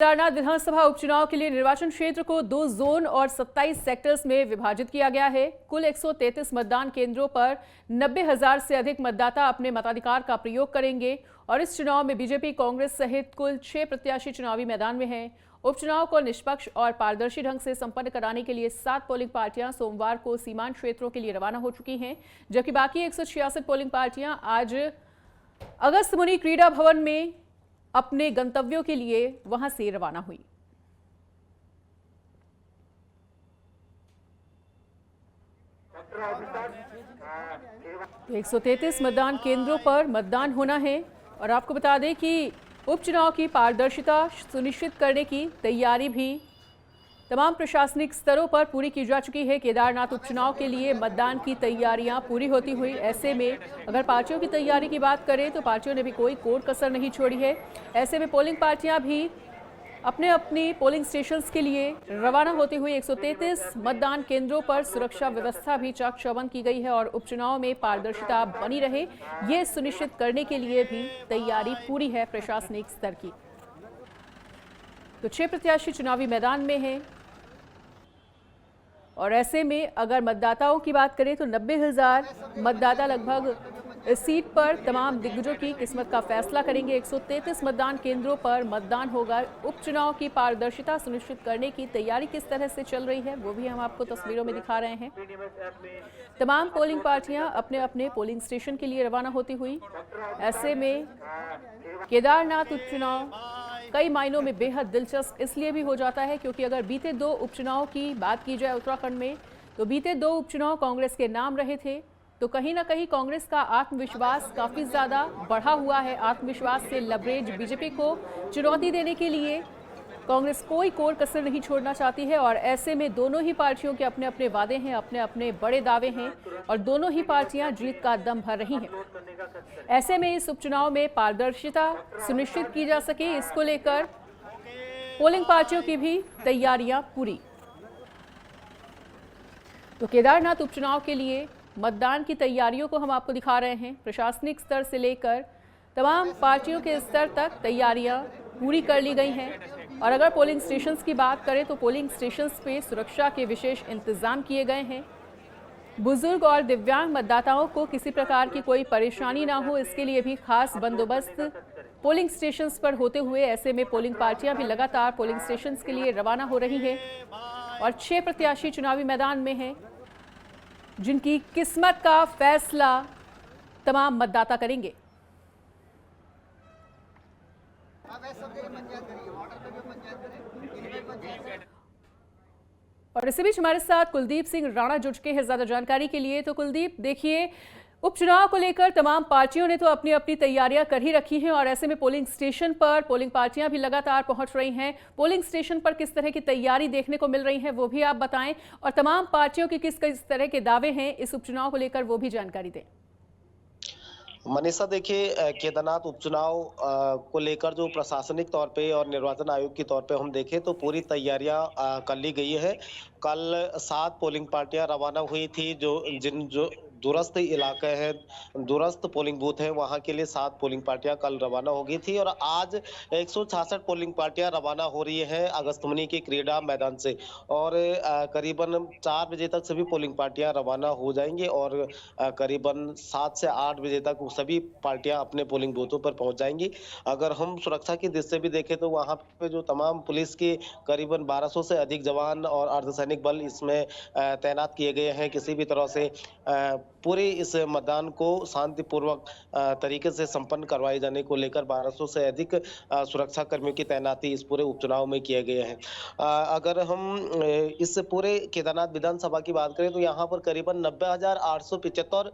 केदारनाथ विधानसभा उपचुनाव के लिए निर्वाचन क्षेत्र को 2 जोन और 27 सेक्टर्स में विभाजित किया गया है। कुल 133 मतदान केंद्रों पर 90,000 से अधिक मतदाता अपने मताधिकार का प्रयोग करेंगे और इस चुनाव में बीजेपी, कांग्रेस सहित कुल 6 प्रत्याशी चुनावी मैदान में हैं। उपचुनाव को निष्पक्ष और पारदर्शी ढंग से संपन्न कराने के लिए 7 पोलिंग पार्टियां सोमवार को सीमांत क्षेत्रों के लिए रवाना हो चुकी हैं, जबकि बाकी 166 पोलिंग पार्टियां आज अगस्त्यमुनि क्रीड़ा भवन में अपने गंतव्यों के लिए वहां से रवाना हुई। तो 133 मतदान केंद्रों पर मतदान होना है और आपको बता दें कि उपचुनाव की पारदर्शिता सुनिश्चित करने की तैयारी भी तमाम प्रशासनिक स्तरों पर पूरी की जा चुकी है। केदारनाथ उपचुनाव के लिए मतदान की तैयारियां पूरी होती हुई ऐसे में अगर पार्टियों की तैयारी की बात करें तो पार्टियों ने भी कोई कोर कसर नहीं छोड़ी है। ऐसे में पोलिंग पार्टियां भी अपने अपनी पोलिंग स्टेशंस के लिए रवाना होते हुए 133 मतदान केंद्रों पर सुरक्षा व्यवस्था भी चाक चौबंद की गई है और उपचुनाव में पारदर्शिता बनी रहे, ये सुनिश्चित करने के लिए भी तैयारी पूरी है प्रशासनिक स्तर की। तो 6 प्रत्याशी चुनावी मैदान में हैं और ऐसे में अगर मतदाताओं की बात करें तो 90,000 मतदाता लगभग इस सीट पर तमाम दिग्गजों की किस्मत का फैसला करेंगे। 133 मतदान केंद्रों पर मतदान होगा। उपचुनाव की पारदर्शिता सुनिश्चित करने की तैयारी किस तरह से चल रही है वो भी हम आपको तस्वीरों में दिखा रहे हैं। तमाम पोलिंग पार्टियां अपने अपने पोलिंग स्टेशन के लिए रवाना होती हुई ऐसे में केदारनाथ उपचुनाव कई मायनों में बेहद दिलचस्प इसलिए भी हो जाता है क्योंकि अगर बीते 2 उपचुनाव की बात की जाए उत्तराखंड में तो बीते 2 उपचुनाव कांग्रेस के नाम रहे थे, तो कहीं ना कहीं कांग्रेस का आत्मविश्वास काफी ज्यादा बढ़ा हुआ है। आत्मविश्वास से लबरेज बीजेपी को चुनौती देने के लिए कांग्रेस कोई कोर कसर नहीं छोड़ना चाहती है और ऐसे में दोनों ही पार्टियों के अपने अपने वादे हैं, अपने अपने बड़े दावे हैं और दोनों ही पार्टियां जीत का दम भर रही हैं। ऐसे में इस उपचुनाव में पारदर्शिता सुनिश्चित की जा सके, इसको लेकर पोलिंग पार्टियों की भी तैयारियां पूरी। तो केदारनाथ उपचुनाव के लिए मतदान की तैयारियों को हम आपको दिखा रहे हैं। प्रशासनिक स्तर से लेकर तमाम पार्टियों के स्तर तक तैयारियां पूरी कर ली गई हैं और अगर पोलिंग स्टेशंस की बात करें तो पोलिंग स्टेशंस पे सुरक्षा के विशेष इंतजाम किए गए हैं। बुजुर्ग और दिव्यांग मतदाताओं को किसी प्रकार की कोई परेशानी ना हो, इसके लिए भी खास बंदोबस्त पोलिंग स्टेशंस पर होते हुए ऐसे में पोलिंग पार्टियां भी लगातार पोलिंग स्टेशंस के लिए रवाना हो रही हैं और 6 प्रत्याशी चुनावी मैदान में हैं जिनकी किस्मत का फैसला तमाम मतदाता करेंगे। और इसी बीच हमारे साथ कुलदीप सिंह राणा जुड़ चुके हैं ज्यादा जानकारी के लिए। तो कुलदीप, देखिए उपचुनाव को लेकर तमाम पार्टियों ने तो अपनी अपनी तैयारियां कर ही रखी हैं और ऐसे में पोलिंग स्टेशन पर पोलिंग पार्टियां भी लगातार पहुंच रही हैं। पोलिंग स्टेशन पर किस तरह की तैयारी देखने को मिल रही है वो भी आप बताएं और तमाम पार्टियों के किस किस तरह के दावे हैं इस उपचुनाव को लेकर वो भी जानकारी दें। मनीषा, देखिए केदारनाथ उपचुनाव को लेकर जो प्रशासनिक तौर पे और निर्वाचन आयोग के तौर पे हम देखें तो पूरी तैयारियां कर ली गई है। कल 7 पोलिंग पार्टियां रवाना हुई थी जो दूरस्थ इलाके हैं, दूरस्थ पोलिंग बूथ है, वहां के लिए 7 पोलिंग पार्टियां कल रवाना हो गई थी और आज 166 पोलिंग पार्टियां रवाना हो रही है अगस्त्यमुनि के क्रीड़ा मैदान से और करीबन 4 बजे तक सभी पोलिंग पार्टियां रवाना हो जाएंगी और करीबन 7 से 8 बजे तक सभी पार्टियां अपने पोलिंग बूथों पर पहुंच जाएंगी। अगर हम सुरक्षा की दृष्टि से भी देखें तो वहां पे जो तमाम पुलिस के करीबन 1200 से अधिक जवान और अर्धसैनिक बल इसमें तैनात किए गए हैं। किसी भी तरह से पूरे इस मतदान को शांतिपूर्वक तरीके से संपन्न करवाए जाने को लेकर 1200 से अधिक सुरक्षा कर्मियों की तैनाती इस पूरे उपचुनाव में किए गए हैं। अगर हम इस पूरे केदारनाथ विधानसभा की बात करें तो यहाँ पर करीबन 90,875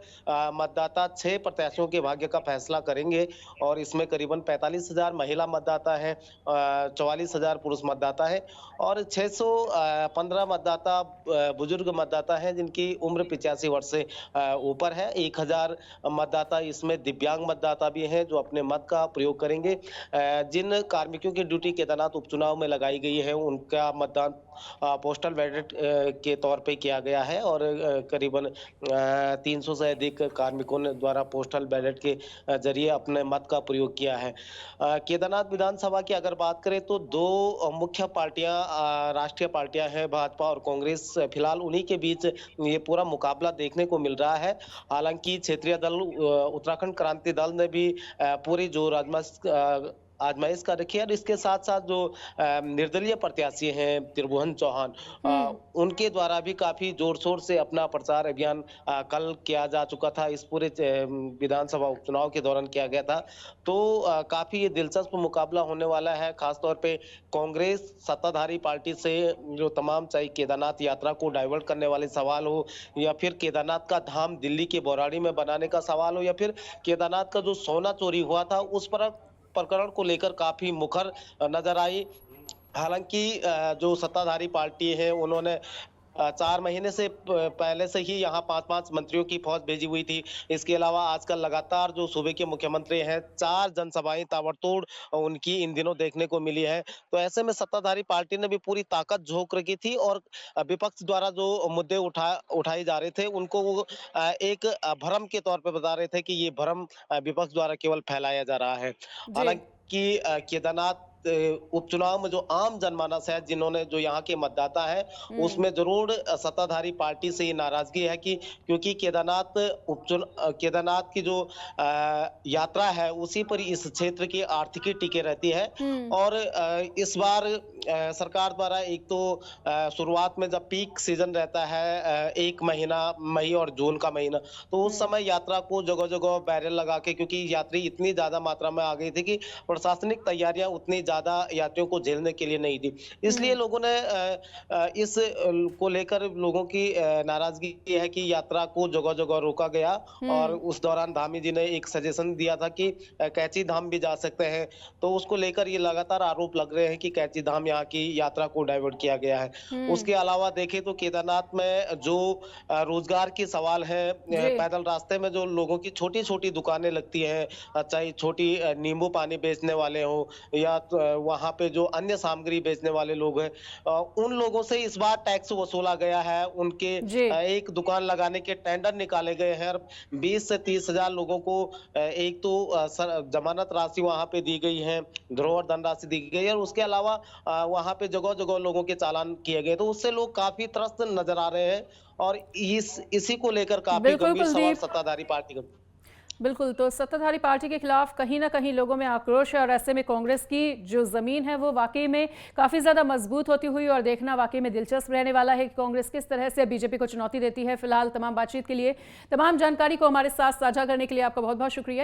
मतदाता 6 प्रत्याशियों के भाग्य का फैसला करेंगे और इसमें करीबन 45,000 महिला मतदाता है, 44,000 पुरुष मतदाता है और 615 मतदाता बुजुर्ग मतदाता हैं जिनकी उम्र 85 वर्ष से ऊपर है। 1000 मतदाता, इसमें दिव्यांग मतदाता भी हैं जो अपने मत का प्रयोग करेंगे। जिन कार्मिकों की ड्यूटी केदारनाथ उपचुनाव में लगाई गई है, उनका मतदान पोस्टल बैलेट के तौर पे किया गया है और करीबन 300 से अधिक कार्मिकों ने द्वारा पोस्टल बैलेट के जरिए अपने मत का प्रयोग किया है। केदारनाथ विधानसभा की अगर बात करें तो दो मुख्य पार्टियां, राष्ट्रीय पार्टियां हैं, भाजपा और कांग्रेस। फिलहाल उन्हीं के बीच ये पूरा मुकाबला देखने को मिल रहा है। हालांकि क्षेत्रीय दल उत्तराखंड क्रांति दल ने भी पूरी जोर आजमाइश कर रखी है और इसके साथ साथ जो निर्दलीय प्रत्याशी हैं त्रिभुवन चौहान, उनके द्वारा भी काफी जोर शोर से अपना प्रचार अभियान कल किया जा चुका था। इस पूरे विधानसभा उपचुनाव के दौरान किया गया था। तो काफी ये दिलचस्प मुकाबला होने वाला है। खासतौर पे कांग्रेस सत्ताधारी पार्टी से जो तमाम, चाहे केदारनाथ यात्रा को डाइवर्ट करने वाले सवाल हो या फिर केदारनाथ का धाम दिल्ली के बौराड़ी में बनाने का सवाल हो या फिर केदारनाथ का जो सोना चोरी हुआ था उस पर प्रकरण को लेकर काफी मुखर नजर आई। हालांकि जो सत्ताधारी पार्टी है उन्होंने 4 महीने से पहले से ही यहाँ 5-5 मंत्रियों की फौज भेजी हुई थी। इसके अलावा आजकल लगातार जो सूबे के मुख्यमंत्री हैं, 4 जनसभाएं ताबड़तोड़ उनकी इन दिनों देखने को मिली है। तो ऐसे में सत्ताधारी पार्टी ने भी पूरी ताकत झोंक रखी थी और विपक्ष द्वारा जो मुद्दे उठाए जा रहे थे उनको वो एक भ्रम के तौर पे बता रहे थे कि ये भ्रम विपक्ष द्वारा केवल फैलाया जा रहा है। जी। हालांकि केदारनाथ उपचुनाव में जो आम जनमानस है, जिन्होंने, जो यहाँ के मतदाता है, उसमें जरूर सत्ताधारी पार्टी से ये नाराजगी है कि क्योंकि केदारनाथ की जो यात्रा है उसी पर इस क्षेत्र की आर्थिकी टिके रहती है। और इस बार सरकार द्वारा एक तो शुरुआत में जब पीक सीजन रहता है, 1 महीना मई और जून का महीना, तो उस समय यात्रा को जगह जगह बैरियर लगा के, क्योंकि यात्री इतनी ज्यादा मात्रा में आ गई थी कि प्रशासनिक तैयारियां उतनी ज्यादा यात्रियों को झेलने के लिए नहीं थी। इसलिए लोगों ने इस को लेकर लोगों की नाराजगी है कि यात्रा को जगह जगह रोका गया। और उस दौरान धामी जी ने एक सजेशन दिया था कि कैची धाम भी जा सकते हैं। तो उसको लेकर ये लगातार आरोप लग रहे हैं कि कैची धाम यहाँ की यात्रा को डाइवर्ट किया गया है। उसके अलावा देखें तो केदारनाथ में जो रोजगार की सवाल है, पैदल रास्ते में जो लोगों की छोटी छोटी दुकानें लगती हैं, चाहे छोटी नींबू पानी बेचने वाले हो या वहां पे जो अन्य सामग्री बेचने वाले लोग हैं, उन लोगों से इस बार टैक्स वसूला गया है। उनके एक दुकान लगाने के टेंडर निकाले गए हैं। 20 से 30 हजार लोगों को एक तो जमानत राशि वहां पे दी गई है, धरोहर धनराशि दी गई है और उसके अलावा वहां पे जगह जगह लोगों के चालान किए गए। तो उससे लोग काफी त्रस्त नजर आ रहे हैं और इसी को लेकर काफी गंभीर सवाल सत्ताधारी पार्टी का। बिल्कुल, तो सत्ताधारी पार्टी के खिलाफ कहीं ना कहीं लोगों में आक्रोश है और ऐसे में कांग्रेस की जो जमीन है वो वाकई में काफी ज्यादा मजबूत होती हुई और देखना वाकई में दिलचस्प रहने वाला है कि कांग्रेस किस तरह से बीजेपी को चुनौती देती है। फिलहाल तमाम बातचीत के लिए, तमाम जानकारी को हमारे साथ साझा करने के लिए आपका बहुत बहुत शुक्रिया।